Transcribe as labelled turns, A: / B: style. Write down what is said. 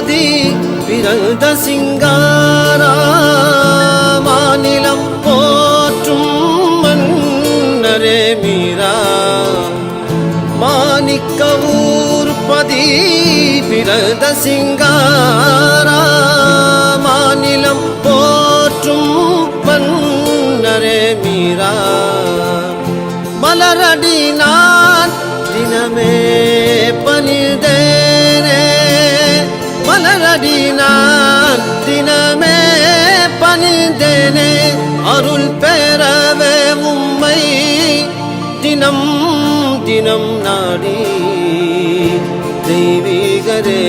A: பதி பிறந்த சிங்காரா மாநிலம் போற்றும் மன்னரே மீரா மாணிக்க ஊர்பதி பிறந்த சிங்காரா மாநிலம் போற்றும் மன்னரே மீரா மலரடி நான் தினமே பணிந்தேனே மலரடி நான் தினமே பணிந்தேனே அருள் பெறவே உம்மை தினம் தினம் நாடி தெய்வீகரே